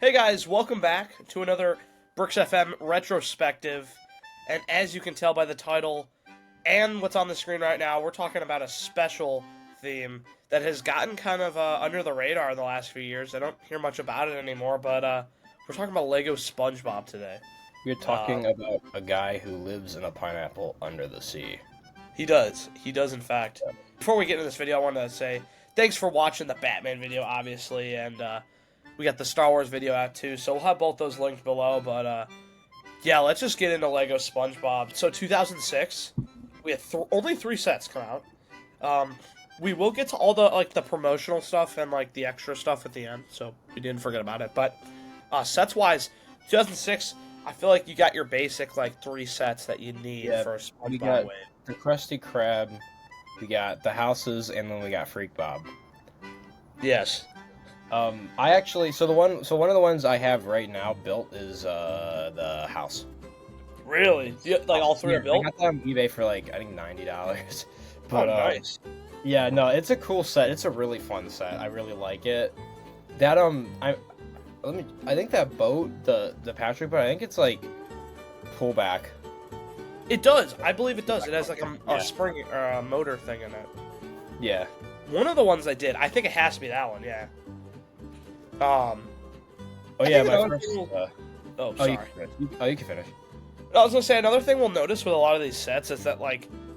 Hey guys, welcome back to another Bricks FM retrospective. And as you can tell by the title and what's on the screen right now, we're talking about a special theme that has gotten kind of under the radar in the last few years. I don't hear much about it anymore, but we're talking about Lego SpongeBob today. You're talking about a guy who lives in a pineapple under the sea. He does. He does, in fact. Before we get into this video, I wanted to say thanks for watching the Batman video, obviously, and we got the Star Wars video out too, so we'll have both those linked below. But yeah, let's just get into Lego SpongeBob. So 2006, we had only 3 sets come out. We will get to all the promotional stuff and the extra stuff at the end, so we didn't forget about it. But sets wise, 2006, I feel like you got your basic 3 sets that you need for a SpongeBob We got wave. the Krusty Krab, we got the houses, and then we got Freak Bob. Yes. I actually one of the ones I have right now built is the house. Really? All 3 are built? I got that on eBay for I think $90. But nice. Yeah, no, it's a cool set. It's a really fun set. I really like it. That I think that boat, the Patrick boat, I think it's pullback. It does. I believe it does. It has a spring or a motor thing in it. Yeah. One of the ones I did. I think it has to be that one. Yeah. Oh yeah, Oh, sorry. You can finish. I was gonna say another thing we'll notice with a lot of these sets is that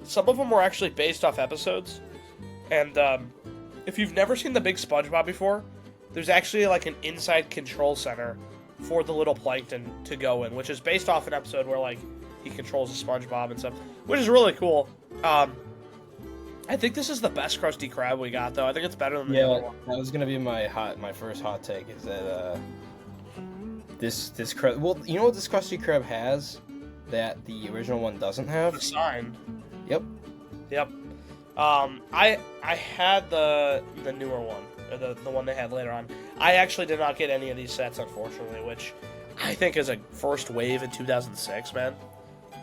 some of them were actually based off episodes, and if you've never seen the Big SpongeBob before, there's actually an inside control center for the little plankton to go in, which is based off an episode where he controls the SpongeBob and stuff, which is really cool. I think this is the best Krusty Krab we got, though. I think it's better than the other one. That was gonna be my first hot take. Is that this well, you know what this Krusty Krab has that the original one doesn't have? The sign. Yep. I had the newer one, or the one they had later on. I actually did not get any of these sets, unfortunately, which I think is a first wave in 2006, man.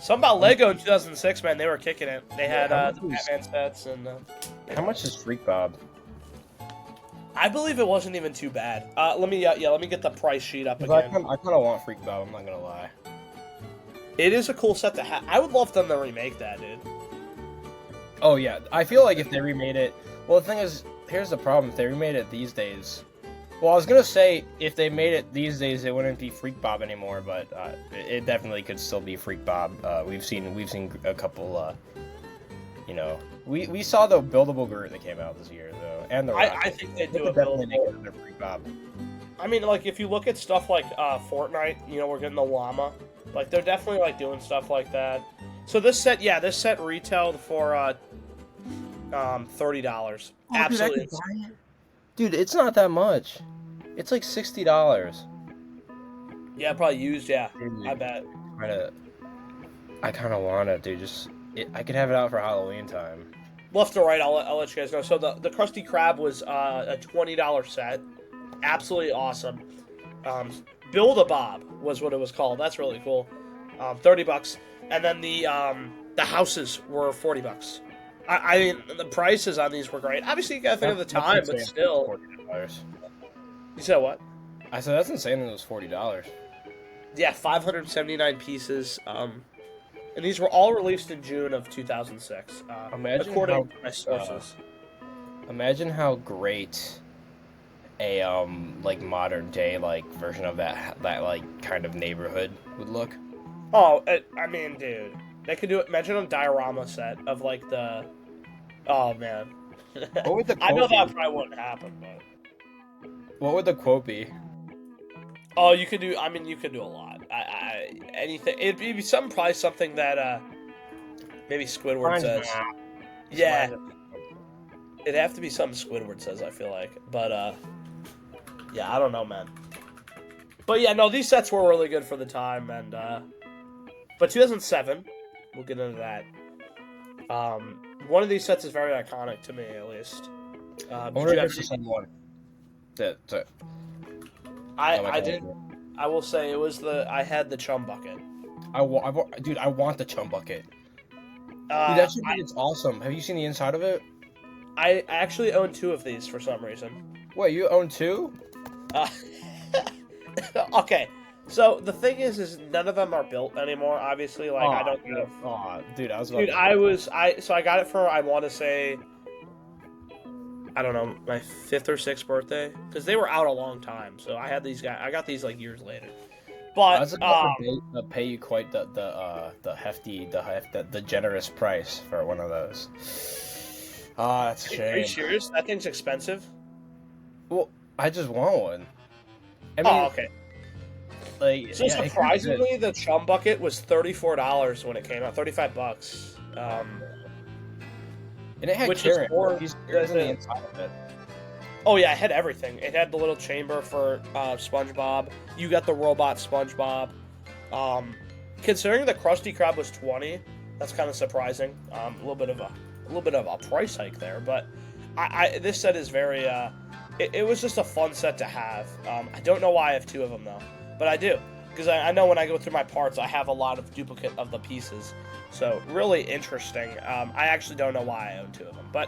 Something about Lego in 2006, man. They were kicking it. They had the Batman sets and. How much is Freak Bob? I believe it wasn't even too bad. Let me get the price sheet up again. I kind of want Freak Bob. I'm not gonna lie. It is a cool set to have. I would love them to remake that, dude. Oh yeah, I feel like if they remade it. Well, the thing is, here's the problem. If they remade it these days. Well, I was gonna say if they made it these days, it wouldn't be Freak Bob anymore, but it definitely could still be Freak Bob. We've seen a couple. We saw the buildable Groot that came out this year though, and the I think they do a buildable Freak Bob. I mean, if you look at stuff like Fortnite, we're getting the llama. They're definitely doing stuff like that. So this set retailed for $30. Absolutely. Dude, it's not that much. It's $60. Yeah, probably used. Yeah, Dude, I bet. I kind of want it, dude. I could have it out for Halloween time. Left or right, I'll let you guys know. So the Krusty Krab was a $20 set. Absolutely awesome. Build-A-Bob was what it was called. That's really cool. $30, and then the houses were $40. I mean, the prices on these were great. Obviously, you gotta think of the time, but still. $40. You said what? I said that's insane. That it was $40. Yeah, 579 pieces. And these were all released in June of 2006. According to my sources. Imagine how great a modern day version of that kind of neighborhood would look. Oh, I mean, dude, they could do it. Imagine a diorama set of the. Oh man. What would the quote I know that be? probably wouldn't happen, but. What would the quote be? Oh, you could do. I mean, you could do a lot. Anything. It'd be probably something that maybe Squidward says. Yeah. It'd have to be something Squidward says. I feel like, but yeah, I don't know, man. But yeah, no, these sets were really good for the time, and but 2007, we'll get into that. One of these sets is very iconic to me, at least. I wonder if it's the same one. I didn't. I will say it was I had the chum bucket. Dude, I want the chum bucket. Dude, that shit is awesome. Have you seen the inside of it? I actually own 2 of these for some reason. Wait, you own 2? Okay, so the thing is none of them are built anymore. Obviously, like I don't know. Oh, dude, I was. About Dude, to... so I got it for I want to say, I don't know, my 5th or 6th birthday, because they were out a long time. So I had these guys. I got these like years later. I But was about to pay you quite the generous price for one of those. Ah, that's a shame. Are you serious? That thing's expensive. Well, I just want one. I mean, Okay. like, So yeah, surprisingly, the Chum Bucket was $34 when it came out, $35. And it had which is carrots. more These than carrots in the the- inside of it. Oh yeah, it had everything. It had the little chamber for SpongeBob. You got the robot SpongeBob. Considering the Krusty Krab was 20, that's kind of surprising. A little bit of a price hike there, but this set is very. It was just a fun set to have. I don't know why I have 2 of them though, but I do because I know when I go through my parts, I have a lot of duplicate of the pieces. So really interesting. I actually don't know why I own 2 of them, but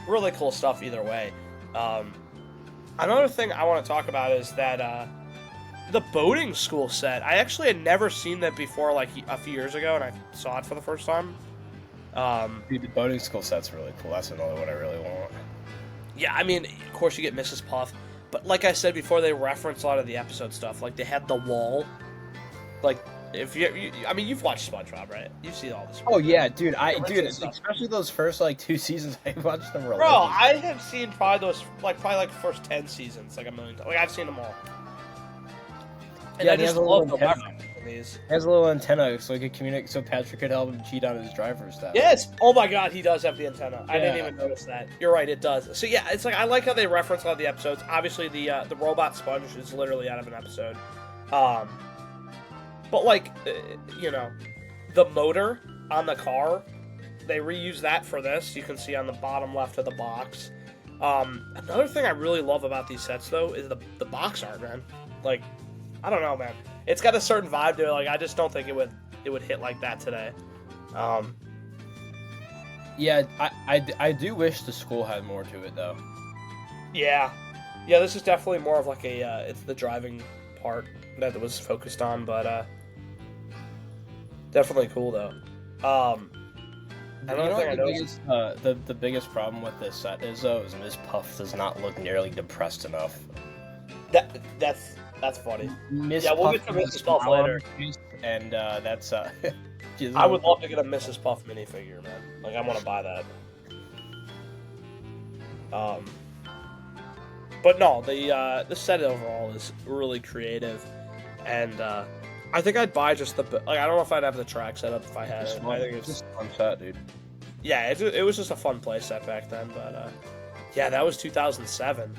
really cool stuff either way. Another thing I want to talk about is that the boating school set. I actually had never seen that before, like a few years ago, and I saw it for the first time. Dude, the boating school set's really cool. That's another one I really want. Yeah, I mean, of course you get Mrs. Puff, but like I said before, they reference a lot of the episode stuff. Like they had the wall. Like if I mean, you've watched SpongeBob, right? You've seen all this. Oh yeah, dude. Dude, Especially those first like 2 seasons. I watched them. Bro, I have seen probably the first 10 seasons, like a million times. Like I've seen them all. And yeah, I just love the reference in these. He has a little antenna so he could communicate, so Patrick could help him cheat on his driver's stuff. Yes. Oh my God, he does have the antenna. I didn't Yeah. even notice that. You're right, it does. So yeah, it's like I like how they reference a lot of the episodes. Obviously, the robot sponge is literally out of an episode. But like, you know, the motor on the car, they reuse that for this. You can see on the bottom left of the box. Another thing I really love about these sets though is the box art, man. Like, I don't know, man. It's got a certain vibe to it. Like, I just don't think it would hit like that today. Yeah, I do wish the school had more to it though. Yeah, this is definitely more of like a it's the driving part that it was focused on, but definitely cool though. You know what the biggest problem with this set is though is Miss Puff does not look nearly depressed enough. That's funny. Miss Yeah, we'll Puff get to Mrs. Puff later. And that's I would love to get a Mrs. Puff minifigure, man. Like I want to buy that. But no, the set overall is really creative, and I think I'd buy just the like. I don't know if I'd have the track set up if I had it. I think it's just a fun set, dude. Yeah, it was just a fun play set back then, but yeah, that was 2007.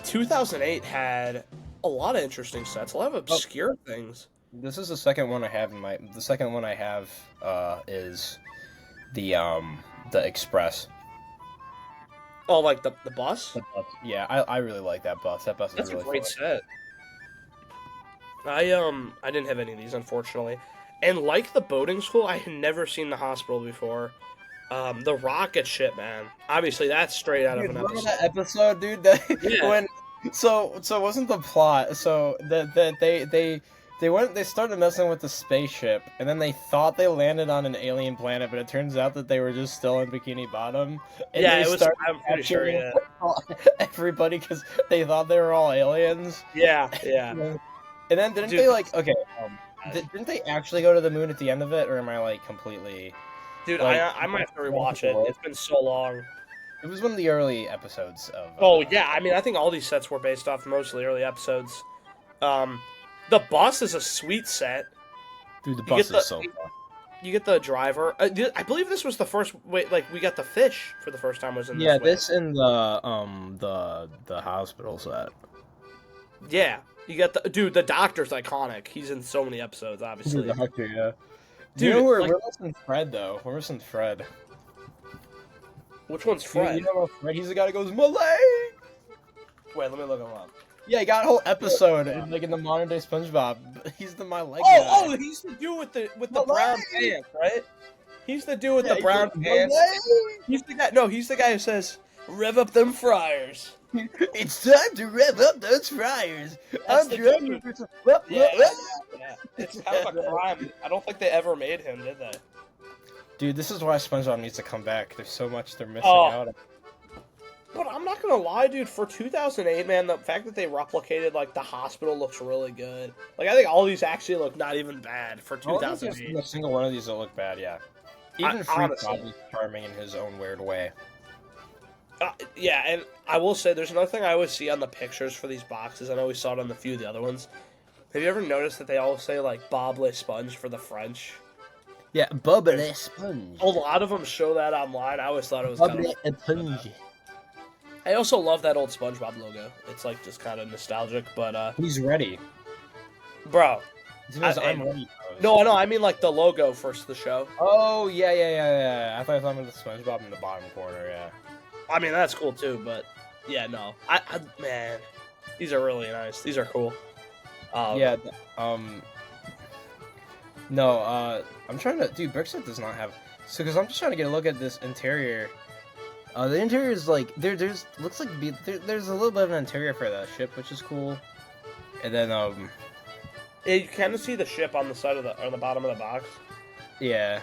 2008 had a lot of interesting sets, a lot of obscure things. This is the second one I have in my. The second one I have is the Express. Oh, like the bus? The bus. Yeah, I really like that bus. That bus That's is really a great fun. set. I didn't have any of these, unfortunately. And like the boating school, I had never seen the hospital before. The rocket ship, man. Obviously, that's straight out of an episode. Remember that episode, dude? That, Yeah. So wasn't the plot? So that they started messing with the spaceship, and then they thought they landed on an alien planet, but it turns out that they were just still in Bikini Bottom. And Yeah, they it was. started I'm pretty sure. Yeah. everybody because they thought they were all aliens. Yeah. And then didn't Dude, they like okay? Didn't they actually go to the moon at the end of it, or am I like completely? Dude, like, I might have to rewatch it. It's been so long. It was one of the early episodes of. Oh yeah, I mean, I think all these sets were based off mostly early episodes. The bus is a sweet set. Dude, the bus is so fun. You get the driver. I believe this was the first. Wait, like we got the fish for the first time. Was in this Yeah, wave. this in the hospital set. Yeah, you got the doctor's iconic. He's in so many episodes, obviously. The doctor, yeah. Dude, you know like, we're missing Fred though. We're missing Fred. Which one's Fred? You know Fred? He's the guy that goes Malay. Wait, let me look him up. Yeah, he got a whole episode like in the modern day SpongeBob. He's the my leg guy. Oh, he's the dude with the brown pants, right? He's the dude with the brown pants. Malay. He's the guy. No, he's the guy who says, Rev up them fryers. It's time to rev up those fryers. That's I'm the ready dude. for some. Yeah. It's kind of a crime. I don't think they ever made him, did they? Dude, this is why SpongeBob needs to come back. There's so much they're missing Oh. out on. But I'm not gonna lie, dude. For 2008, man, the fact that they replicated like the hospital looks really good. Like I think all these actually look not even bad for I don't think 2008. there's a single one of these that look bad, yeah. Even Freak Honestly. Bob is charming in his own weird way. Yeah, and I will say there's another thing I always see on the pictures for these boxes. I know we saw it on a few of the other ones. Have you ever noticed that they all say like Bob Le Sponge for the French? Yeah, bubbly sponge. A lot of them show that online. I always thought it was kind Bubbly of. sponge. I also love that old SpongeBob logo. It's like just kind of nostalgic, but He's ready. bro. It's in his I'm ready pose. No, I mean like the logo for the show. Oh, yeah. I thought I was talking about the SpongeBob in the bottom corner, yeah. I mean that's cool too, but yeah, no. Man, these are really nice. These are cool. No, I'm trying to. Dude, Brickset does not have. So, because I'm just trying to get a look at this interior. The interior is like there's looks like there's a little bit of an interior for the ship, which is cool. And then Yeah, you kind of see the ship on the side of the bottom of the box. yeah.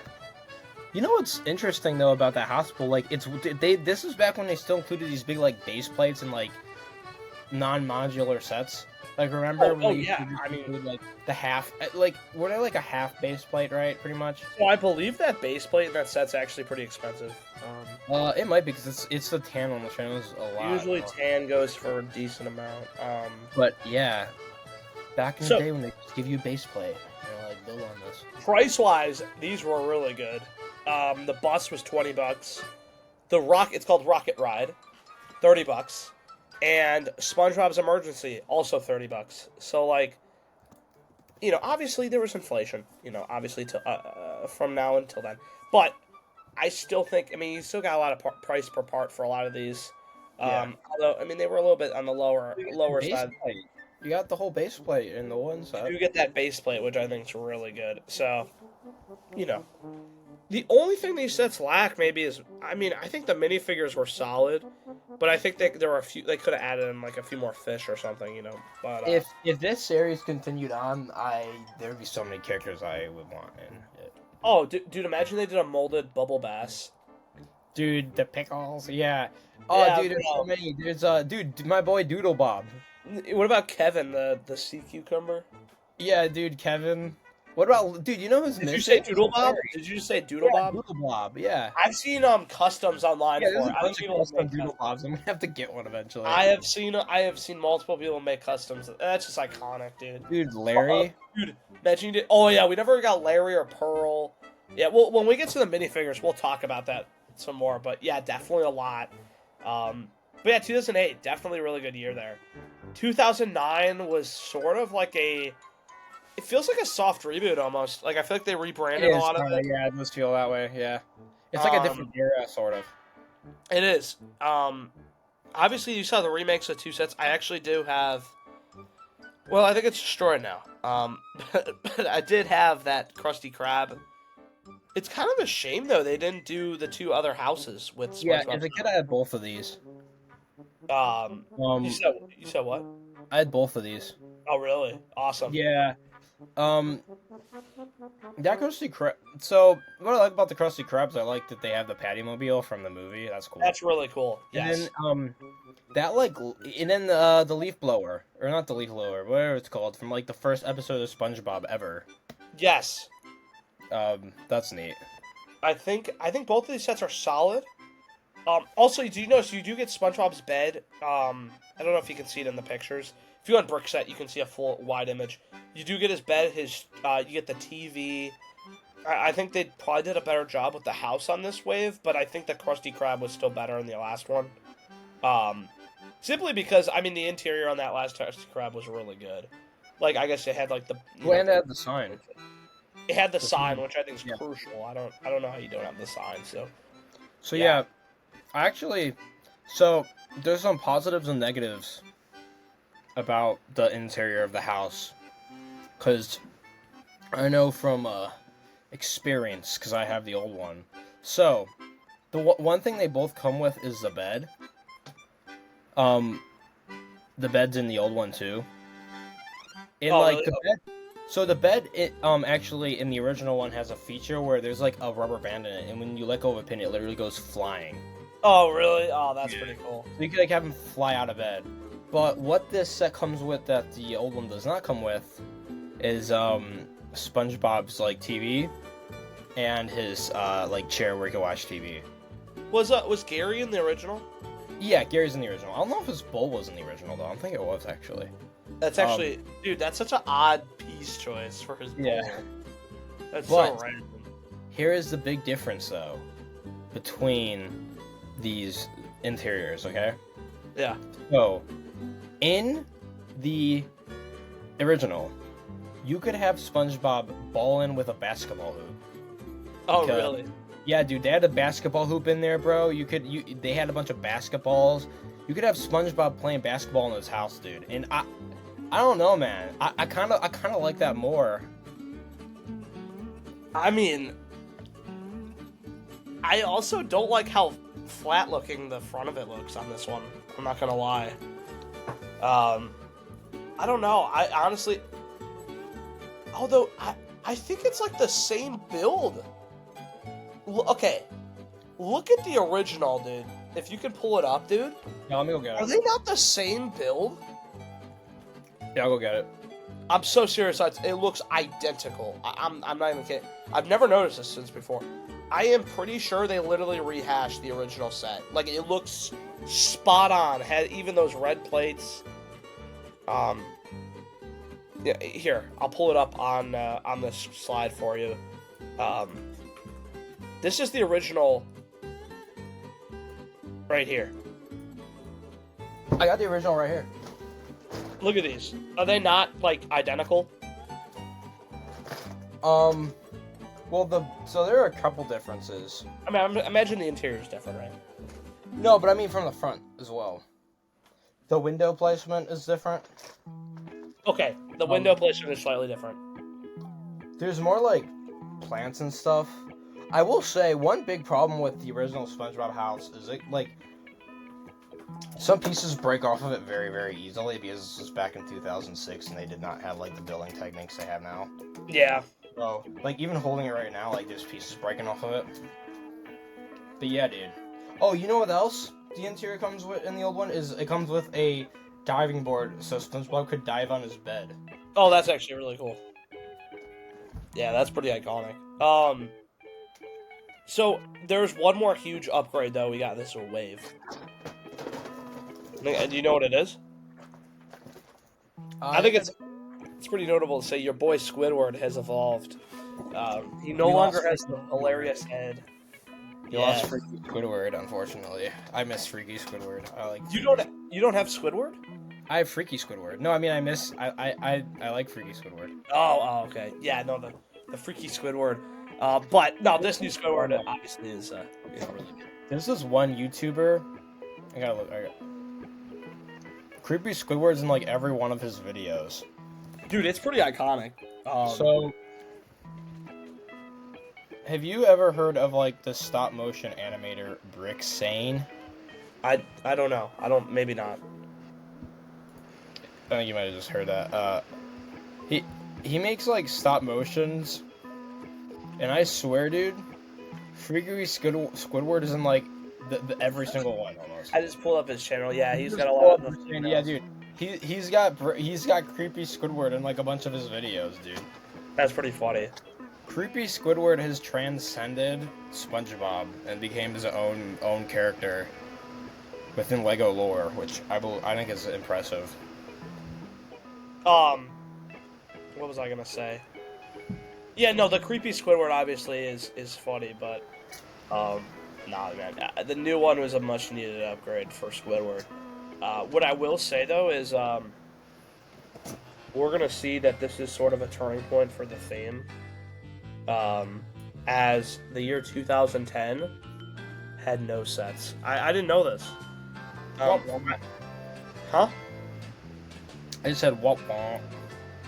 You know what's interesting though about that hospital? Like this is back when they still included these big like base plates and like non-modular sets. Like remember? Oh yeah. I mean, like the half, like were they like a half base plate, right? Pretty much. So I believe that base plate and that set's actually pretty expensive. It might be because it's the tan on the channel is a lot. Usually tan goes for a decent amount. But yeah, back in the day when they just give you a base plate, you're like, build on this. Price wise, these were really good. The bus was $20. It's called Rocket Ride, $30. And SpongeBob's Emergency, also $30. So like, you know, obviously there was inflation. You know, obviously from now until then, but I still think. I mean, you still got a lot of price per part for a lot of these. Although, I mean, they were a little bit on the lower side. Plate. You got the whole base plate in the one side. You get that base plate, which I think is really good. So, you know, the only thing these sets lack maybe is, I mean, I think the minifigures were solid, but I think there were a few. They could have added in like a few more fish or something, you know. But if this series continued on, there would be so many characters I would want in it. Oh, dude! Imagine they did a molded Bubble Bass. Dude, the pickles, yeah. Oh, yeah, dude, there's so many. There's dude, my boy Doodle Bob. What about Kevin, the sea cucumber? Yeah, dude, Kevin. What about, dude, you know who's missing? Did you say Doodle Bob? Did you say Doodle Bob? Doodle Bob, yeah. I've seen customs online for it. I've seen custom Doodle Bobs. I'm gonna have to get one eventually. I have seen multiple people make customs. That's just iconic, dude. Dude, Larry. Dude, imagine you did. Oh yeah, we never got Larry or Pearl. Yeah, well, when we get to the minifigures, we'll talk about that some more. But yeah, definitely a lot. But yeah, 2008, definitely a really good year there. 2009 was sort of like it feels like a soft reboot almost. Like I feel like they rebranded a lot of it. Yeah, it does feel that way. Yeah, it's like a different era, sort of. It is. Obviously you saw the remakes of two sets. I actually do have. Well, I think it's destroyed now. But I did have that Krusty Krab. It's kind of a shame though they didn't do the two other houses with SpongeBob. Yeah, if they could have had both of these. You said what? I had both of these. Oh, really? Awesome. Yeah. That Krusty Krab. So what I like about the Krusty Krabs, I like that they have the Patty Mobile from the movie. That's cool. That's really cool. Yes. And then the leaf blower, or not the leaf blower, whatever it's called, from like the first episode of SpongeBob ever. Yes. That's neat. I think both of these sets are solid. Also, do you notice you do get SpongeBob's bed? I don't know if you can see it in the pictures. If you go on Brickset, you can see a full wide image. You do get his bed. You get the TV. I think they probably did a better job with the house on this wave, but I think the Krusty Krab was still better in the last one. Simply because I mean the interior on that last Krusty Krab was really good. Like I guess it had like the. And it had the sign. It had the sign, which I think is crucial. I don't know how you don't have the sign. So yeah. Actually, so there's some positives and negatives about the interior of the house, because I know from experience, because I have the old one. So the one thing they both come with is the bed, The bed's in the old one too. And Oh, like really? the bed, so the bed, it actually in the original one has a feature where there's like a rubber band in it, and when you let go of a pin, it literally goes flying. Oh, really? Oh, that's pretty cool. So you could like have him fly out of bed. But what this set comes with that the old one does not come with is SpongeBob's like TV and his like chair where he can watch TV. Was Gary in the original? Yeah, Gary's in the original. I don't know if his bowl was in the original though. I don't think it was actually. That's actually, dude. That's such an odd piece choice for his bowl. Yeah. That's But- so random. Here is the big difference though between these interiors, okay? Yeah. So, in the original, you could have SpongeBob ball in with a basketball hoop. Oh, Because- really? Yeah, dude, they had a basketball hoop in there, bro. They had a bunch of basketballs. You could have SpongeBob playing basketball in his house, dude. And I don't know, man. I kind of like that more. I mean, I also don't like how flat looking the front of it looks on this one. I'm not gonna lie. I don't know. I honestly, although I think it's like the same build. Okay, look at the original, dude. If you can pull it up, dude. Yeah, let me go get Are it. they not the same build? Yeah, I'll go get it. I'm so serious. It looks identical. I'm not even kidding. I've never noticed this since before. I am pretty sure they literally rehashed the original set. Like, it looks spot on. Had even those red plates. Yeah, here, I'll pull it up on this slide for you. This is the original right here. I got the original right here. Look at these. Are they not, like, identical? Well, so there are a couple differences. I mean, imagine the interior is different, right? No, but I mean from the front as well. The window placement is different. Okay, the window placement is slightly different. There's more like plants and stuff. I will say one big problem with the original SpongeBob house is it like some pieces break off of it very, very easily because this was back in 2006 and they did not have like the building techniques they have now. Yeah. So like even holding it right now, like there's pieces breaking off of it. But yeah, dude. Oh, you know what else the interior comes with in the old one is it comes with a diving board so SpongeBob could dive on his bed. Oh, that's actually really cool. Yeah, that's pretty iconic. So there's one more huge upgrade though. We got this wave. Do you know what it is? I think it's pretty notable to say your boy Squidward has evolved. He no longer has the hilarious head. You lost Freaky Squidward, unfortunately. I miss Freaky Squidward. I like. You don't have Squidward? I have Freaky Squidward. No, I mean I like Freaky Squidward. Oh, okay. Yeah, no, the freaky Squidward. But no, this new Squidward obviously is really good. This is one YouTuber. I gotta look. Creepy Squidward's in like every one of his videos. Dude, it's pretty iconic. So, have you ever heard of like the stop motion animator Brick Sane? I don't know. Maybe not. I think you might have just heard that. He makes like stop motions, and I swear, dude, Freaky Squidward is in like the every single one almost. I just pulled up his channel. Yeah, he's got a lot of. Yeah, dude. He's got Creepy Squidward in like a bunch of his videos, dude. That's pretty funny. Creepy Squidward has transcended SpongeBob and became his own character within Lego lore, which I think is impressive. What was I gonna say? Yeah, no, the creepy Squidward obviously is funny, but nah, man, the new one was a much needed upgrade for Squidward. What I will say though is we're gonna see that this is sort of a turning point for the theme, as the year 2010 had no sets. I didn't know this. Huh? I just said womp womp.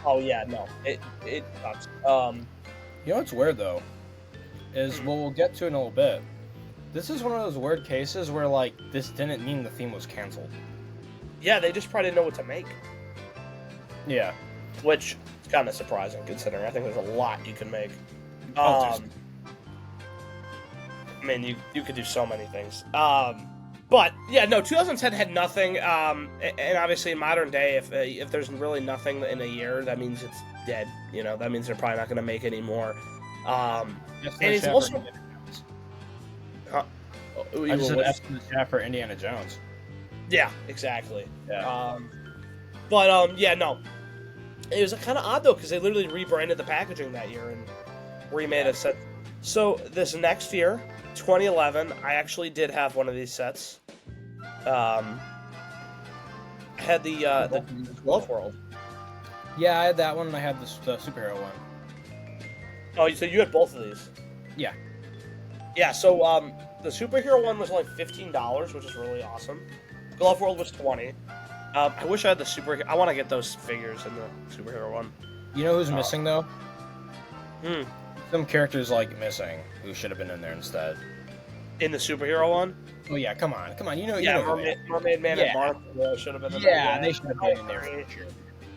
Oh yeah, no, it sucks. You know what's weird though, is we'll get to in a little bit. This is one of those weird cases where like this didn't mean the theme was canceled. Yeah, they just probably didn't know what to make. Yeah. Which is kind of surprising, considering I think there's a lot you can make. Oh, I mean, you could do so many things. But yeah, no, 2010 had nothing. And obviously in modern day, if there's really nothing in a year, that means it's dead. You know, that means they're probably not going to make any more. And it's also. I just said F in the chat for Indiana Jones. Yeah, exactly. Yeah. Yeah, no. It was kind of odd though, because they literally rebranded the packaging that year and remade a set. So this next year, 2011, I actually did have one of these sets. I had the Glove World. Yeah, I had that one, and I had the superhero one. Oh, so you had both of these? Yeah. Yeah. So the superhero one was only $15, which is really awesome. Glove World was $20. I wish I had the superhero. I want to get those figures in the superhero one. You know who's missing though? Hmm. Some characters like missing who should have been in there instead. In the superhero one? Oh yeah, come on. You know. Yeah, you know Mermaid Man and Barnacle should have been in there. Yeah, they should have been in there for sure.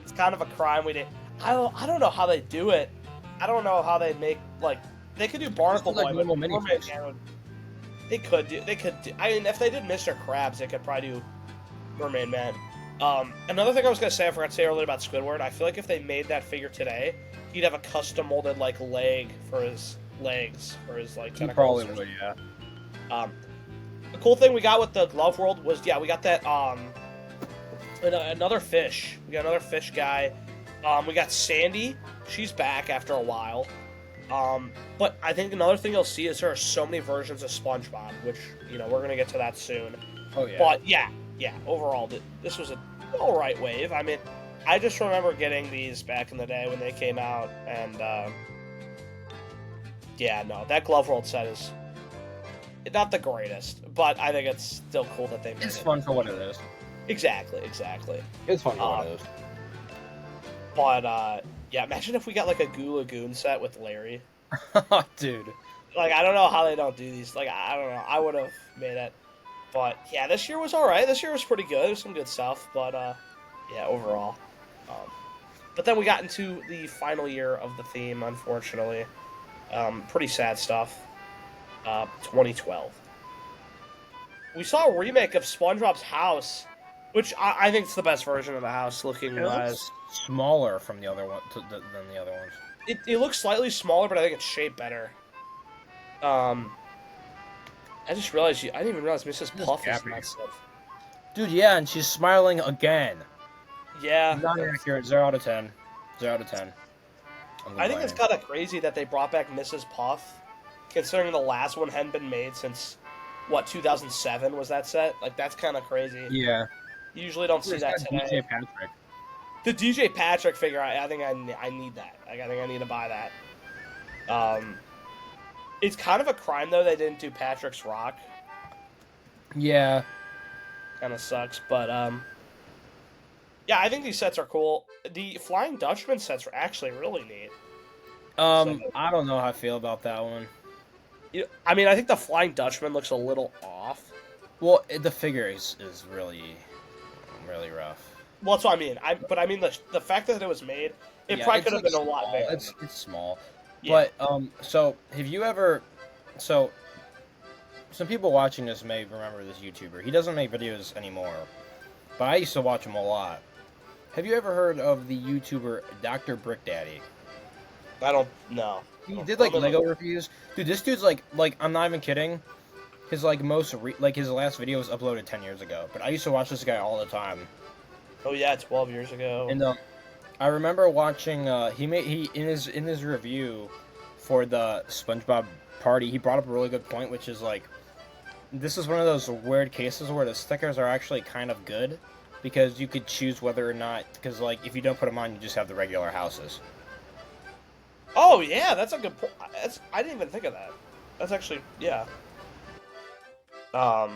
It's kind of a crime we did. I don't know how they do it. I don't know how they make they could do Barnacle Boy, but Mermaid Man. They could do. I mean, if they did Mr. Krabs, they could probably do Mermaid Man. Another thing I was gonna say, I forgot to say earlier about Squidward. I feel like if they made that figure today, he'd have a custom molded leg for his legs, for his He tentacles. probably would, yeah. The cool thing we got with the Glove World was, we got that another fish. We got another fish guy. We got Sandy. She's back after a while. But I think another thing you'll see is there are so many versions of SpongeBob, which we're gonna get to that soon. Oh yeah. But yeah. Overall, this was an alright wave. I mean, I just remember getting these back in the day when they came out, and that Glove World set is not the greatest, but I think it's still cool that they made it. It's fun for what it is. Exactly. It's fun for what it is. But imagine if we got like a Goo Lagoon set with Larry. Dude. I don't know how they don't do these. I don't know. I would have made it. But yeah, this year was alright. This year was pretty good. There's some good stuff, but overall. But then we got into the final year of the theme, unfortunately. Pretty sad stuff. 2012. We saw a remake of SpongeBob's house, which I think is the best version of the house looking wise. Smaller from the other one than the other ones. It looks slightly smaller, but I think it's shaped better. I just realized I didn't even realize Mrs. Puff is in that stuff. Dude, yeah, and she's smiling again. Yeah. Not accurate. 0 out of 10. 0 out of 10. I think it's kind of crazy that they brought back Mrs. Puff, considering the last one hadn't been made since, 2007 was that set? That's kind of crazy. Yeah. You usually don't see that today. DJ Patrick. The DJ Patrick figure, I think I need that. I think I need to buy that. It's kind of a crime, though, they didn't do Patrick's Rock. Yeah. Kind of sucks, but, I think these sets are cool. The Flying Dutchman sets are actually really neat. I don't know how I feel about that one. I mean, I think the Flying Dutchman looks a little off. Well, the figure is really, really rough. Well, that's what I mean. I mean the fact that it was made, it probably could have been a lot bigger. It's small. Yeah. But, so, have you ever... So, some people watching this may remember this YouTuber. He doesn't make videos anymore, but I used to watch him a lot. Have you ever heard of the YouTuber Dr. Brick Daddy? I don't know. He did, Lego reviews. Dude, this dude's, I'm not even kidding. His, his last video was uploaded 10 years ago. But I used to watch this guy all the time. Oh, yeah, 12 years ago. And, I remember watching, in his review for the SpongeBob party, he brought up a really good point, which is, this is one of those weird cases where the stickers are actually kind of good, because you could choose whether or not, because, if you don't put them on, you just have the regular houses. Oh, yeah, that's a good point. I didn't even think of that. That's actually, yeah. I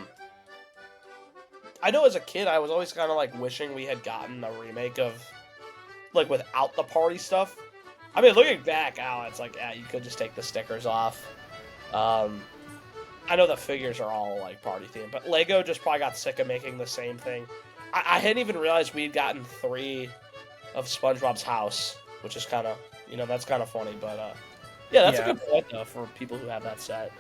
know as a kid, I was always kind of, wishing we had gotten a remake of, without the party stuff. I mean, looking back, it's you could just take the stickers off. I know the figures are all, party themed, but Lego just probably got sick of making the same thing I hadn't even realized we'd gotten 3 of SpongeBob's house, which is kind of, that's kind of funny. But yeah, that's a good point though for people who have that set.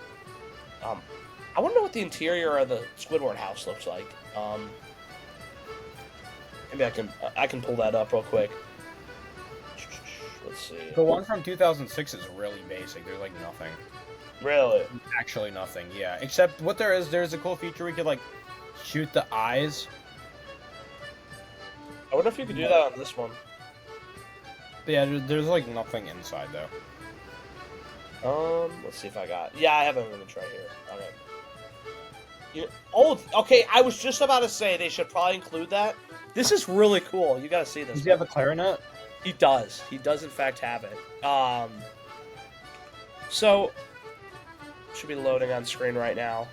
I want to know what the interior of the Squidward house looks like. Maybe I can pull that up real quick. Let's see. The one from 2006 is really basic. There's like nothing. Really? Actually nothing. Yeah. Except what there's a cool feature we could like shoot the eyes. I wonder if you could do that on this one. But yeah, there's like nothing inside though. Let's see if I got. Yeah, I have an image right here. Okay. Oh, okay. I was just about to say they should probably include that. This is really cool. You gotta see this. Does he have a clarinet? He does. He does in fact have it. So should be loading on screen right now.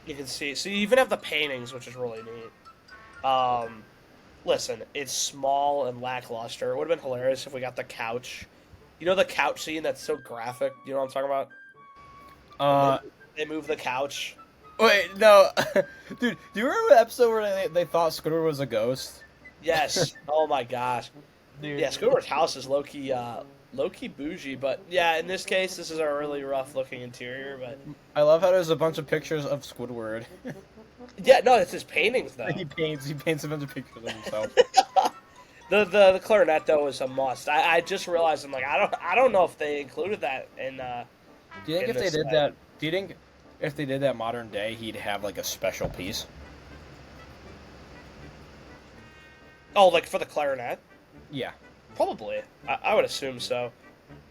You can see. So you even have the paintings, which is really neat. Listen, it's small and lackluster. It would have been hilarious if we got the couch. You know the couch scene that's so graphic? You know what I'm talking about? They move the couch. Wait, no. Dude, do you remember the episode where they thought Squidward was a ghost? Yes. Oh my gosh. Dude. Yeah, Squidward's house is low-key bougie, but yeah, in this case, this is a really rough-looking interior, but... I love how there's a bunch of pictures of Squidward. Yeah, no, it's his paintings, though. He paints a bunch of pictures of himself. The clarinet, though, is a must. I just realized, I'm like, I don't know if they included that in, do you think if they did that, do you think if they did that modern day, he'd have, like, a special piece? Oh, like for the clarinet? Yeah. Probably. I would assume so.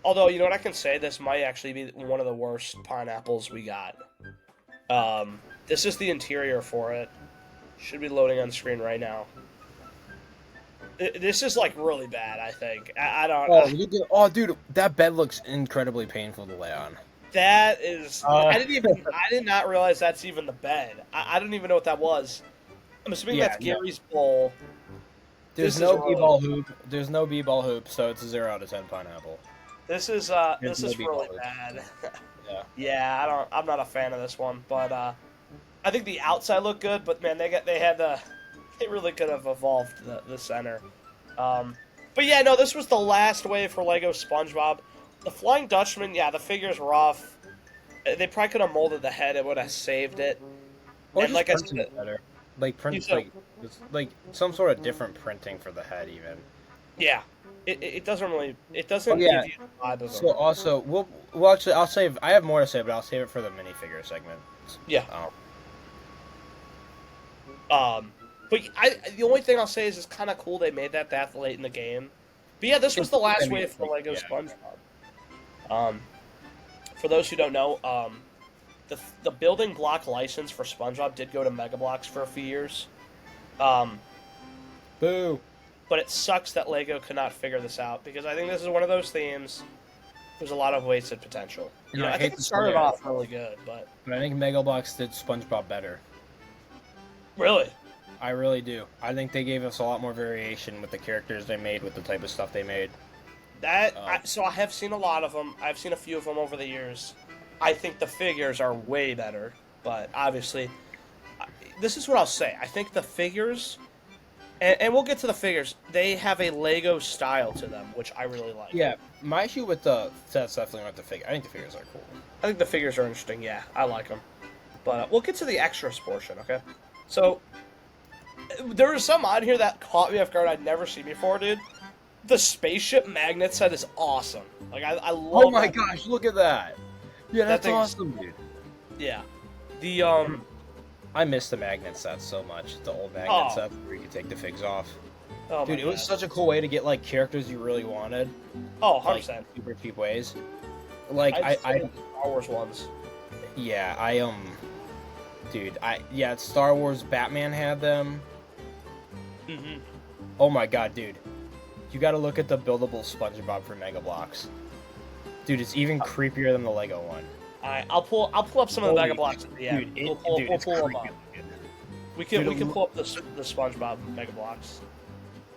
Although, you know what, I can say this might actually be one of the worst pineapples we got. This is the interior for it. Should be loading on screen right now. This is, like, really bad, I think. I don't... Oh, dude, that bed looks incredibly painful to lay on. That is... I did not realize that's even the bed. I don't even know what that was. I'm assuming that's Gary's bowl. There's no b-ball hoop. There's no b-ball hoop, so it's a 0 out of 10 pineapple. This is really bad. Yeah. Yeah, I'm not a fan of this one, but I think the outside looked good, but man, they really could have evolved the center. But yeah, no, this was the last wave for Lego SpongeBob. The Flying Dutchman, yeah, the figure's rough. They probably could have molded the head; it would have saved it. Or and just printing it better. Like print like some sort of different printing for the head, even. Yeah, it doesn't really give you the vibe of So also, we'll actually I'll save. I have more to say, but I'll save it for the minifigure segment. Yeah. But the only thing I'll say is it's kind of cool they made that late in the game. But yeah, this was the last wave for Lego SpongeBob. For those who don't know, the building block license for SpongeBob did go to Mega Bloks for a few years. Boo. But it sucks that Lego could not figure this out, because I think this is one of those themes. There's a lot of wasted potential. I think it started off really good, but I think Mega Bloks did SpongeBob better. Really? I really do. I think they gave us a lot more variation with the characters they made, with the type of stuff they made. So I have seen a lot of them. I've seen a few of them over the years. I think the figures are way better, but obviously, this is what I'll say. I think the figures, and we'll get to the figures, they have a Lego style to them, which I really like. Yeah, my issue with the sets definitely not the figure. I think the figures are cool. I think the figures are interesting, yeah. I like them. But we'll get to the extras portion, okay? So, there was some on here that caught me off guard I'd never seen before, dude. The spaceship magnet set is awesome. Like, I love Oh my gosh, look at that! Yeah, that's awesome, dude. Yeah. I miss the magnet sets so much. The old magnet sets where you take the figs off. Oh dude, it was such a cool way to get, like, characters you really wanted. Oh, 100%. Like, super cheap ways. Like, I Star Wars ones. Yeah, dude, Star Wars Batman had them. Mm-hmm. Oh my god, dude. You gotta look at the buildable SpongeBob for Mega Bloks. Dude, it's even creepier than the Lego one. Alright, I'll pull up some of the Mega Bloks at the end. Dude, we'll pull them up. We can pull up the SpongeBob Mega Bloks.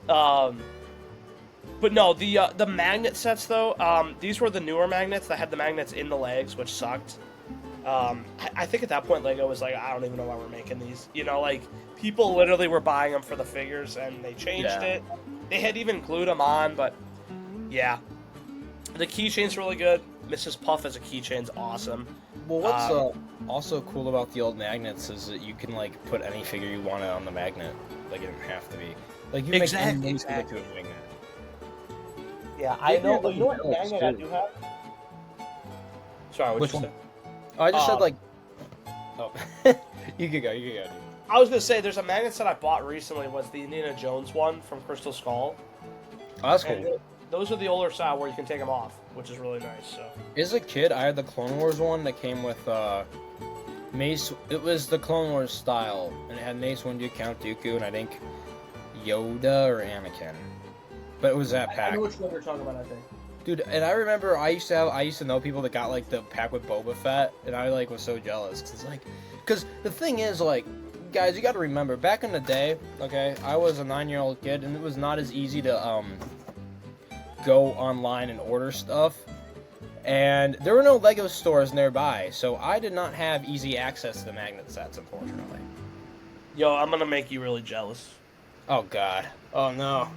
But no, the magnet sets though, these were the newer magnets that had the magnets in the legs, which sucked. I think at that point Lego was like, I don't even know why we're making these. You know, like people literally were buying them for the figures, and they changed it. They had even glued them on, but yeah, the keychain's really good. Mrs. Puff as a keychain's awesome. Well, what's also cool about the old magnets is that you can like put any figure you wanted on the magnet. Like it didn't have to be. Like you make any figure to a magnet. Yeah, I know. But you know what magnet I do have? Sorry, which one? Say? Oh, I just said like. Oh, you could go. You could go. Dude. I was gonna say there's a magnet that I bought recently was the Indiana Jones one from Crystal Skull. Oh, that's cool. Those are the older style where you can take them off, which is really nice. So. As a kid, I had the Clone Wars one that came with Mace. It was the Clone Wars style, and it had Mace Windu, Count Dooku, and I think Yoda or Anakin. But it was that pack. I know which one you're talking about. I think. Dude, and I remember I used to know people that got like the pack with Boba Fett, and I like was so jealous because the thing is like, guys, you got to remember back in the day, okay, I was a 9-year-old kid, and it was not as easy to go online and order stuff, and there were no Lego stores nearby, so I did not have easy access to the magnet sets, unfortunately. Yo, I'm gonna make you really jealous. Oh God. Oh no.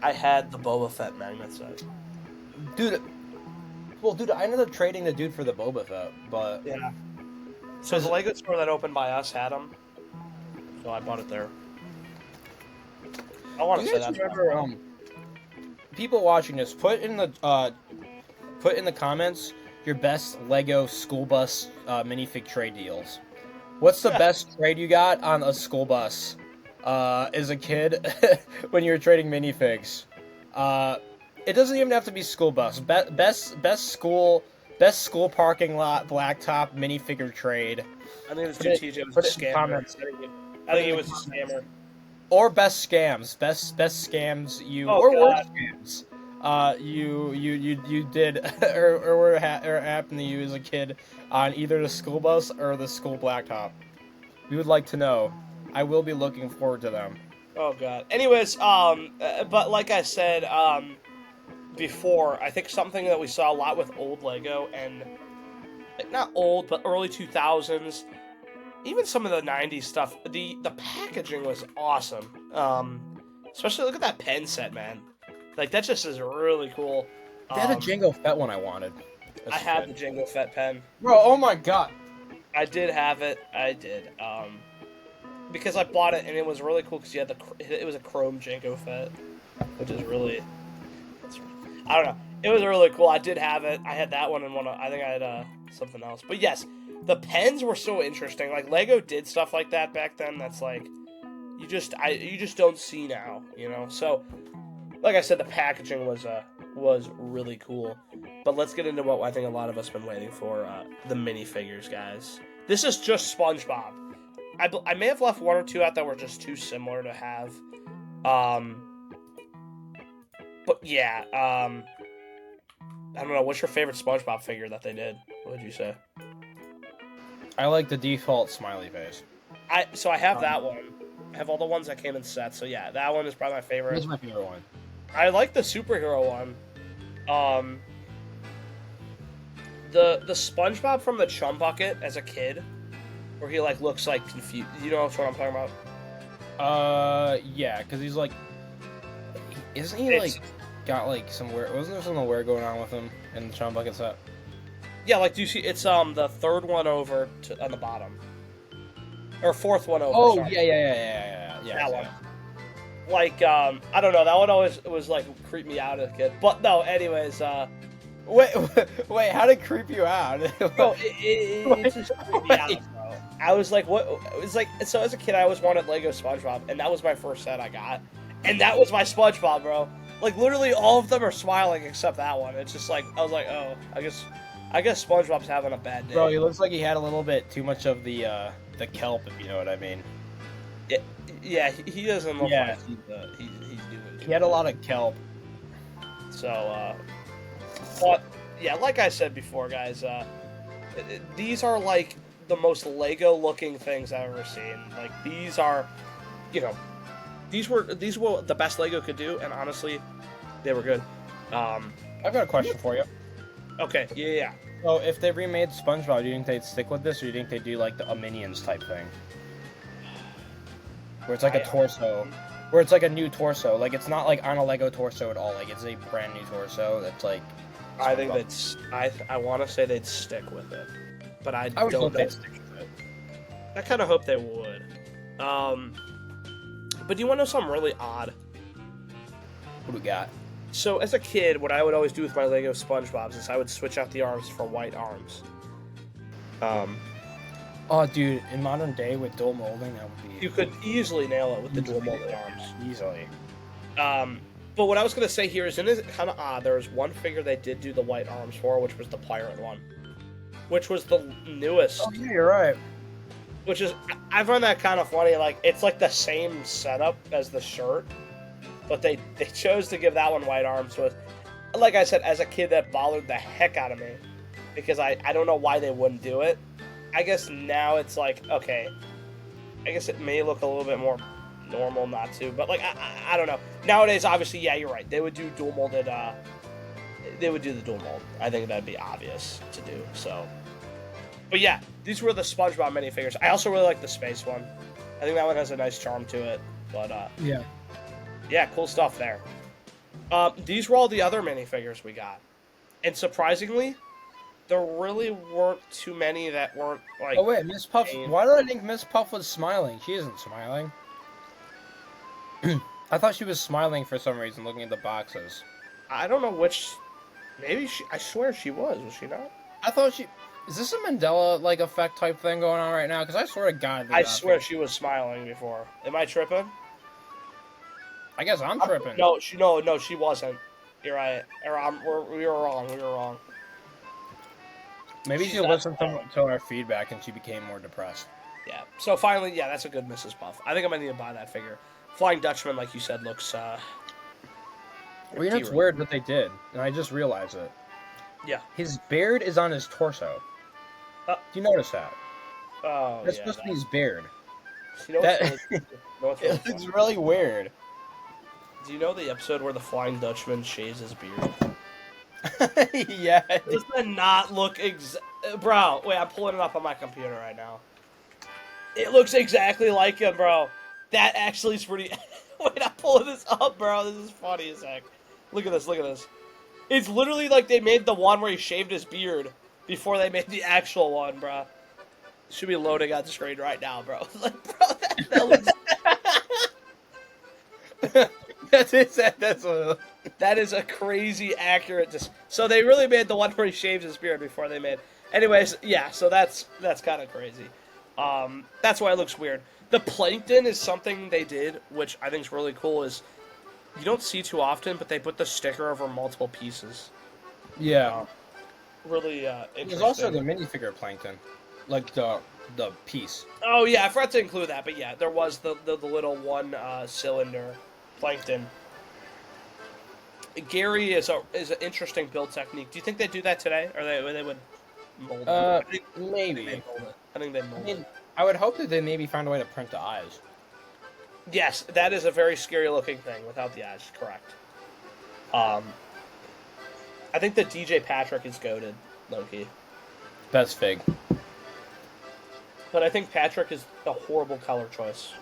I had the Boba Fett magnet set. Dude, well, dude, I ended up trading the dude for the Boba Fett, but... Yeah. So the Lego store that opened by us had them, so I bought it there. I want to say that. Remember, people watching this, put in the comments your best Lego school bus minifig trade deals. What's the best trade you got on a school bus as a kid when you were trading minifigs? It doesn't even have to be school bus. Best school parking lot blacktop minifigure trade. I think it was too TJ. It was a scammer. I think it was a scammer. Or best scams. Best scams you worst scams. You did or happened to you as a kid on either the school bus or the school blacktop. We would like to know. I will be looking forward to them. Oh God. Anyways, but like I said, before, I think something that we saw a lot with old Lego and not old, but early 2000s, even some of the 90s stuff. The packaging was awesome. Especially look at that pen set, man. Like that just is really cool. They had a Jango Fett one I wanted. I had the Jango Fett pen. Bro, oh my God. I did have it. I did. Because I bought it and it was really cool because you had it was a chrome Jango Fett, which is really, I don't know. It was really cool. I did have it. I had that one and I think I had something else. But yes, the pens were so interesting. Like Lego did stuff like that back then. That's like you just don't see now. You know. So, like I said, the packaging was really cool. But let's get into what I think a lot of us have been waiting for, the minifigures, guys. This is just SpongeBob. I may have left one or two out that were just too similar to have. But yeah, I don't know. What's your favorite SpongeBob figure that they did? What would you say? I like the default smiley face. So I have that one. I have all the ones that came in sets. So yeah, that one is probably my favorite. That's my favorite one. I like the superhero one. The SpongeBob from the Chum Bucket as a kid, where he like looks like confused. You know what I'm talking about? Yeah, because he's like, isn't he like got like some weird? Wasn't there something weird going on with him in the Chum Bucket set? Yeah, like do you see? It's the third one over on the bottom, or fourth one over. Oh sorry. yeah. That one. Like I don't know. That one always was like creep me out as a kid. But no, anyways. Wait, how did it creep you out? Bro, it just creeped me out, bro. I was like, what? It was like, so as a kid, I always wanted Lego SpongeBob, and that was my first set I got. And that was my SpongeBob, bro. Like, literally all of them are smiling except that one. It's just like, I was like, oh, I guess SpongeBob's having a bad day. Bro, he looks like he had a little bit too much of the kelp, if you know what I mean. Yeah, he doesn't look like he's doing too He had a lot of kelp. So, but, yeah, like I said before, guys, these are, like, the most Lego-looking things I've ever seen. Like, these are, you know, these were the best Lego could do, and honestly, they were good. I've got a question for you. Okay, yeah. So if they remade SpongeBob, do you think they'd stick with this, or do you think they'd do like a Minions type thing, where it's like a torso, where it's like a new torso, like it's not like on a Lego torso at all, like it's a brand new torso that's like. I think that's. I want to say they'd stick with it, but I would don't hope know. they'd stick with it. I kind of hope they would. But do you want to know something really odd? What do we got? So as a kid, what I would always do with my Lego SpongeBob's is I would switch out the arms for white arms. Oh, dude, in modern day with dual molding, that would be. You could easily nail it with the dual molded arms. Easily. But what I was gonna say here is, isn't it kind of odd? There was one figure they did do the white arms for, which was the pirate one, which was the newest. Oh yeah, you're right. Which is, I find that kind of funny. Like, it's like the same setup as the shirt, but they chose to give that one white arms. So, like I said, as a kid, that bothered the heck out of me because I don't know why they wouldn't do it. I guess now it's like, okay, I guess it may look a little bit more normal not to, but like I don't know. Nowadays, obviously, yeah, you're right. They would do dual molded. They would do the dual mold. I think that'd be obvious to do. So, but yeah, these were the SpongeBob minifigures. I also really like the space one. I think that one has a nice charm to it. But yeah, cool stuff there. These were all the other minifigures we got, and surprisingly, there really weren't too many that weren't like. Oh wait, Miss Puff. Why did I think Miss Puff was smiling? She isn't smiling. I thought she was smiling for some reason, looking at the boxes. I don't know which. Maybe she. I swear she was. Was she not? I thought she. Is this a Mandela like effect type thing going on right now? Because I swear to God. I swear she was smiling before. Am I tripping? I guess I'm tripping. No, she wasn't. You're right. We were wrong. We were wrong. Maybe she listened to our feedback and she became more depressed. Yeah. So finally, yeah, that's a good Mrs. Puff. I think I'm gonna need to buy that figure. Flying Dutchman, like you said, looks. Well, you know, it's weird what they did, and I just realized it. Yeah. His beard is on his torso. Do you notice that? Oh, that's supposed to be his beard. You know what's it looks really weird. Do you know the episode where the Flying Dutchman shaves his beard? Yeah. Does that not look Bro, wait, I'm pulling it up on my computer right now. It looks exactly like him, bro. That actually is pretty... Wait, I'm pulling this up, bro. This is funny as heck. Look at this, look at this. It's literally like they made the one where he shaved his beard before they made the actual one, bro. It should be loading on the screen right now, bro. Like, bro, that looks... That's what... That is a crazy accurate... So they really made the one where he shaves his beard before they made... Anyways, yeah, so that's kind of crazy. That's why it looks weird. The plankton is something they did, which I think is really cool, is you don't see too often, but they put the sticker over multiple pieces. Yeah. Really interesting. There's also the minifigure plankton. Like the piece. Oh, yeah, I forgot to include that, but yeah, there was the little one cylinder plankton. Gary is an interesting build technique. Do you think they do that today? Or they would mold it? Maybe. I think they mold it. I would hope that they maybe found a way to print the eyes. Yes, that is a very scary looking thing without the eyes, correct. I think that DJ Patrick is goated, low-key. Best fig. But I think Patrick is a horrible color choice.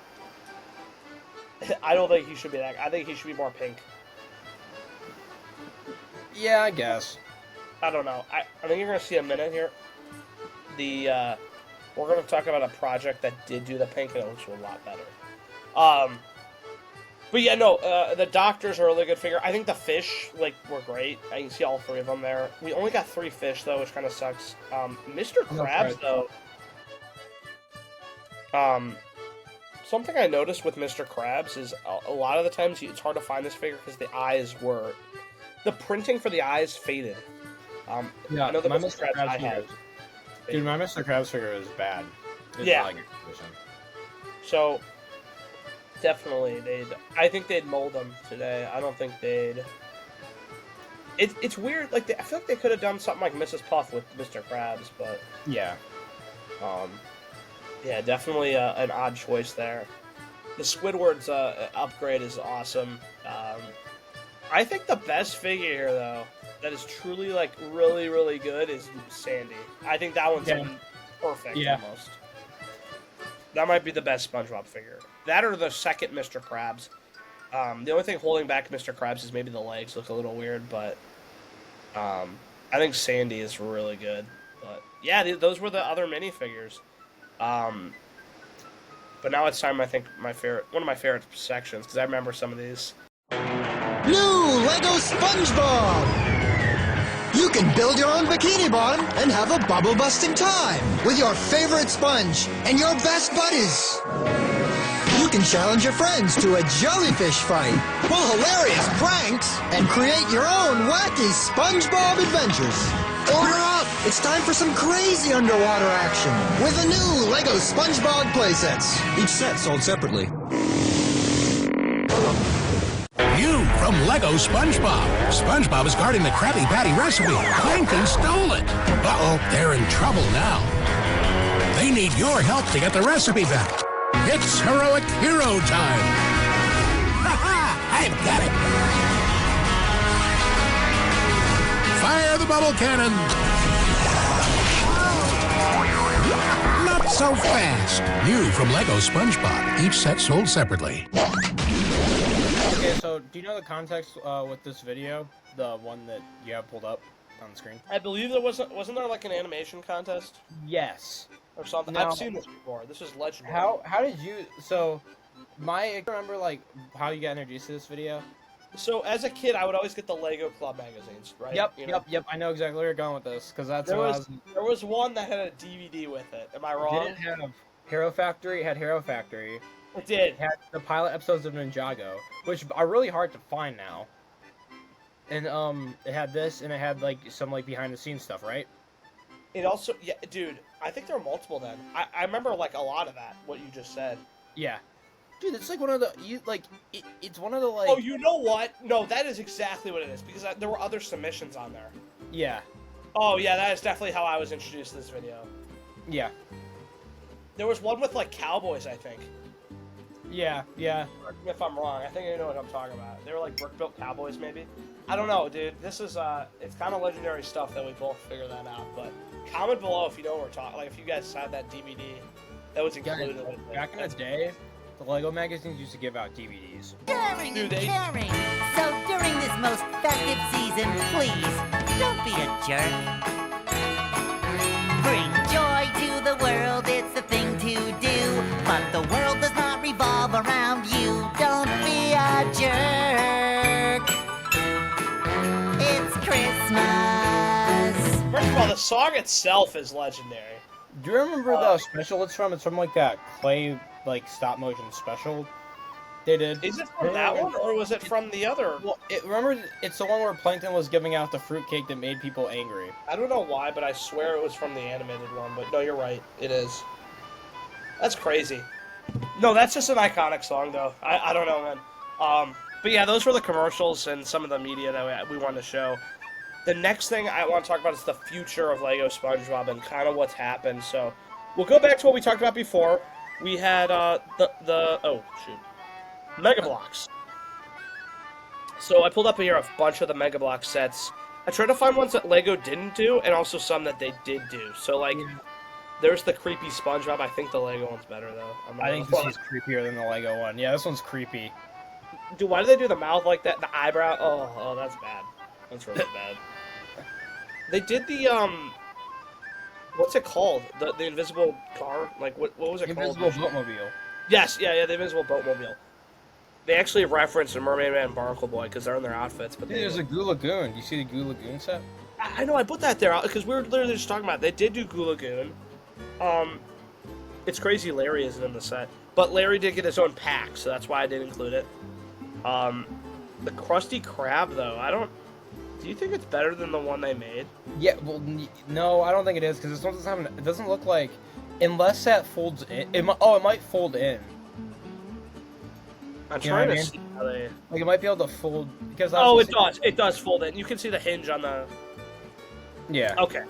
I don't think he should be that. I think he should be more pink. Yeah, I guess. I don't know. I think you're going to see a minute here. We're going to talk about a project that did do the pink, and it looks a lot better. But yeah, no, the doctors are a really good figure. I think the fish, were great. I can see all three of them there. We only got 3 fish, though, which kind of sucks. Mr. Krabs, though. Something I noticed with Mr. Krabs is a lot of the times it's hard to find this figure because the eyes were... The printing for the eyes faded. Yeah, I know the my Mr. Krabs I had. Dude, my Mr. Krabs figure is bad. It's yeah. Not a good condition. So, definitely, I think they'd mold them today. I don't think they'd... It's weird, I feel like they could have done something like Mrs. Puff with Mr. Krabs, but... Yeah. Yeah, definitely an odd choice there. The Squidward's upgrade is awesome. I think the best figure here, though, that is truly like really, really good is Sandy. I think that one's like, perfect almost. That might be the best SpongeBob figure. That or the second Mr. Krabs. The only thing holding back Mr. Krabs is maybe the legs look a little weird, but I think Sandy is really good. But yeah, those were the other minifigures. But now it's time, I think, one of my favorite sections, because I remember some of these. New Lego SpongeBob! You can build your own bikini bottom and have a bubble-busting time with your favorite sponge and your best buddies. You can challenge your friends to a jellyfish fight, pull hilarious pranks, and create your own wacky SpongeBob adventures. Order up! It's time for some crazy underwater action with the new Lego SpongeBob playsets. Each set sold separately. New from Lego SpongeBob. SpongeBob is guarding the Krabby Patty recipe. Plankton stole it. Uh-oh, they're in trouble now. They need your help to get the recipe back. It's heroic hero time. Ha-ha! I've got it. Fire the bubble cannon. Not so fast. New from Lego SpongeBob. Each set sold separately. Okay, so do you know the context with this video? The one that you have pulled up on the screen? I believe there wasn't there like an animation contest Yes. or something? No. I've seen this before. This is legendary. How did you? So, I remember like how you got introduced to this video. So as a kid, I would always get the Lego Club magazines, right? Yep, You know? yep. I know exactly where you're going with this because that's There what was there was one that had a DVD with it. Am I wrong? Did it have Hero Factory? It had Hero Factory. It did. It had the pilot episodes of Ninjago, which are really hard to find now. And it had this, and it had like some like behind the scenes stuff, right? It also, yeah, dude. I think there were multiple then. I remember like a lot of that. What you just said. Yeah. Dude, it's like one of the it's one of the like. Oh, you know what? No, that is exactly what it is because there were other submissions on there. Yeah. Oh yeah, that is definitely how I was introduced to this video. Yeah. There was one with like cowboys, I think. Yeah. Yeah. If I'm wrong, I think I know what I'm talking about. They were like brick-built cowboys, maybe. I don't know, dude. This is it's kind of legendary stuff that we both figured that out. But comment below if you know what we're talking. Like if you guys had that DVD that was included with it. Back in the day, the Lego magazines used to give out DVDs. Caring and caring. So during this most festive season, please, don't be a jerk. Bring joy to the world, it's the thing to do. But the world does not revolve around you. Don't be a jerk. It's Christmas. First of all, the song itself is legendary. Do you remember the special it's from? It's from like that clay like stop motion special they did. Is it from that one, or was it from the other? Well, remember, it's the one where Plankton was giving out the fruitcake that made people angry. I don't know why, but I swear it was from the animated one. But no, you're right. It is. That's crazy. No, that's just an iconic song, though. I don't know, man. But yeah, those were the commercials and some of the media that we wanted to show. The next thing I want to talk about is the future of Lego SpongeBob and kind of what's happened. So we'll go back to what we talked about before. We had Mega Bloks. So I pulled up here a bunch of the Mega Bloks sets. I tried to find ones that Lego didn't do, and also some that they did do. So like, there's the creepy SpongeBob. I think the Lego one's better though. I think this is creepier than the Lego one. Yeah, this one's creepy. Dude, why do they do the mouth like that? The eyebrow? Oh, that's bad. That's really bad. They did the what's it called? The invisible car? Like what was it called? Invisible boatmobile. Yes, yeah, the invisible boatmobile. They actually referenced the Mermaid Man and Barnacle Boy because they're in their outfits. But There's a Goo Lagoon. Do you see the Goo Lagoon set? I know, I put that there because we were literally just talking about it. They did do Goo Lagoon. It's crazy Larry isn't in the set. But Larry did get his own pack, so that's why I did include it. The Krusty Krab, though, do you think it's better than the one they made? Yeah, well, no, I don't think it is, because this one doesn't have it doesn't look like, unless that folds in, it might fold in. I'm trying to see how they... Like, it might be able to fold, because... Oh, it does fold in. You can see the hinge on the... Yeah. Okay.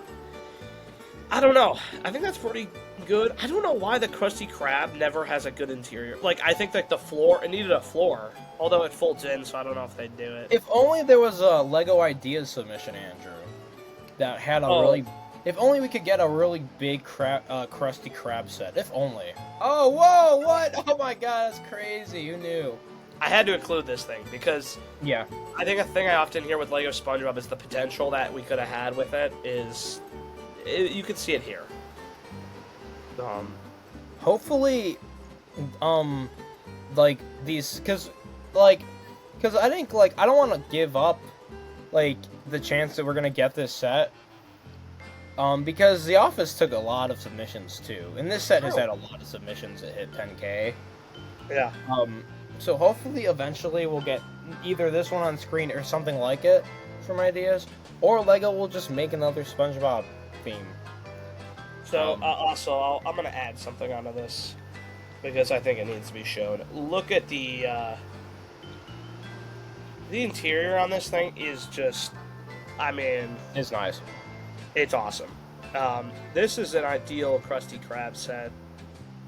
I don't know. I think that's pretty good. I don't know why the Krusty Krab never has a good interior. Like, I think, like, the floor, it needed a floor. Although it folds in, so I don't know if they'd do it. If only there was a Lego Ideas submission, Andrew, that had a really... If only we could get a really big Krusty Krab set. If only. Oh, whoa, what? Oh my god, that's crazy. Who knew? I had to include this thing, because... Yeah. I think a thing I often hear with Lego SpongeBob is the potential that we could have had with it is... you could see it here. Hopefully, like, these... Because I think, like, I don't want to give up, like, the chance that we're going to get this set. Because The Office took a lot of submissions, too. And this set has had a lot of submissions that hit 10K. Yeah. So hopefully, eventually, we'll get either this one on screen or something like it from Ideas. Or Lego will just make another SpongeBob theme. So, also, I'm going to add something onto this. Because I think it needs to be shown. Look at the interior on this thing is just... I mean... It's nice. It's awesome. This is an ideal Krusty Krab set.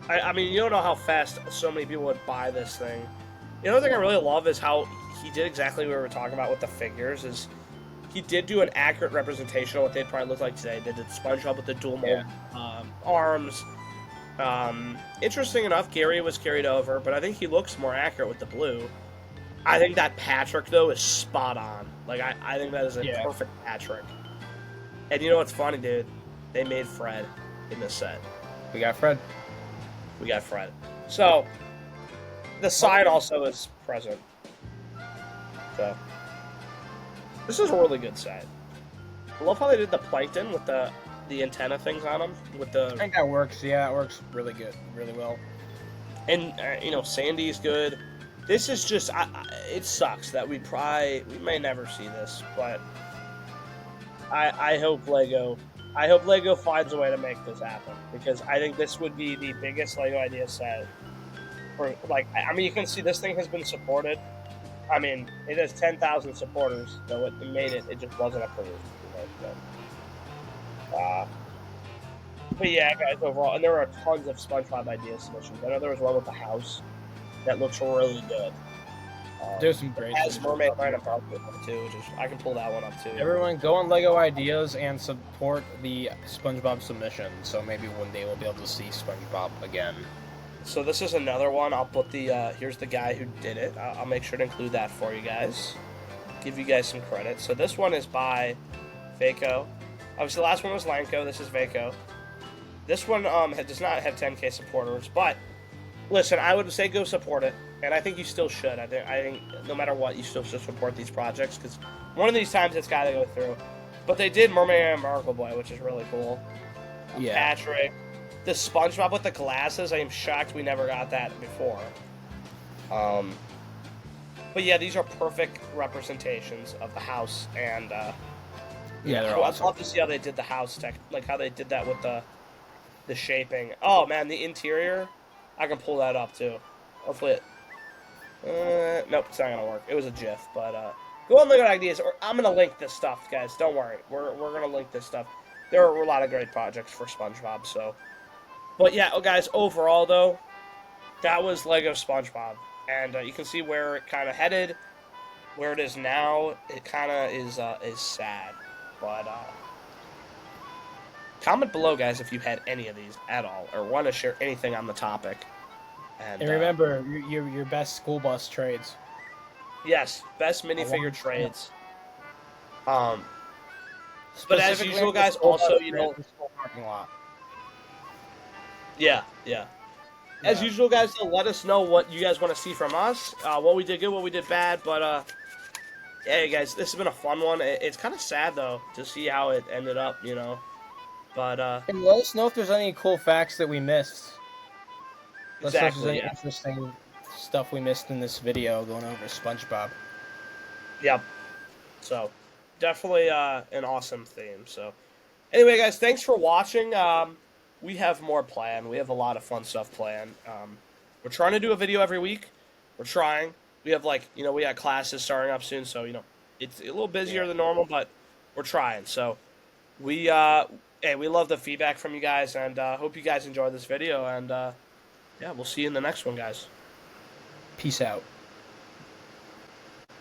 I mean, you don't know how fast so many people would buy this thing. The other thing I really love is how he did exactly what we were talking about with the figures. Is he did do an accurate representation of what they'd probably look like today. They did SpongeBob with the dual mold arms. Interesting enough, Gary was carried over, but I think he looks more accurate with the blue. I think that Patrick, though, is spot on. Like, I think that is a perfect Patrick. And you know what's funny, dude? They made Fred in this set. We got Fred. We got Fred. So, the sign also is present. So, this is a really good set. I love how they did the plankton with the antenna things on them. With the... I think that works. Yeah, it works really good. Really well. And, you know, Sandy's good. This is just... it sucks that we may never see this, but... I hope Lego finds a way to make this happen, because I think this would be the biggest Lego idea set for, like, I mean, you can see this thing has been supported. I mean, it has 10,000 supporters, though it made it just wasn't approved. But yeah, guys, overall, and there are tons of SpongeBob idea submissions. I know there was one with the house that looks really good. There's some great As Mermaid Line of Dark too, which is, I can pull that one up too. Everyone, go on Lego Ideas and support the SpongeBob submission. So maybe one day we'll be able to see SpongeBob again. So this is another one. I'll put the here's the guy who did it. I'll make sure to include that for you guys. Give you guys some credit. So this one is by Vaco. Obviously, the last one was Lanko. This is Vaco. This one does not have 10K supporters, but listen, I would say go support it. And I think you still should. I think no matter what, you still should support these projects, because one of these times it's got to go through. But they did Mermaid and Miracle Boy, which is really cool. Yeah. Patrick. The SpongeBob with the glasses, I am shocked we never got that before. But yeah, these are perfect representations of the house, and yeah, they're cool. awesome. I'd love to see how they did the house tech, like how they did that with the shaping. Oh man, the interior, I can pull that up too. Hopefully it... nope, it's not gonna work. It was a GIF, but go on Lego Ideas, or I'm gonna link this stuff, guys. Don't worry, we're gonna link this stuff. There are a lot of great projects for SpongeBob, so. But yeah, guys, overall though, that was Lego SpongeBob, and you can see where it kind of headed, where it is now. It kind of is sad, but comment below, guys, if you had any of these at all, or want to share anything on the topic. And remember, your best school bus trades. Yes, best minifigure trades. But as usual, guys, also, you know... Parking lot. Yeah. As usual, guys, let us know what you guys want to see from us, what we did good, what we did bad, but, hey, guys, this has been a fun one. It's kind of sad, though, to see how it ended up, you know, but, And let us know if there's any cool facts that we missed. Let's know if there's any interesting stuff we missed in this video going over SpongeBob. Yep. So, definitely an awesome theme. So, anyway, guys, thanks for watching. We have more planned. We have a lot of fun stuff planned. We're trying to do a video every week. We're trying. We have, like, you know, we got classes starting up soon, so, you know, it's a little busier than normal, but we're trying. So, we hey, we love the feedback from you guys, and hope you guys enjoyed this video. And yeah, we'll see you in the next one, guys. Peace out.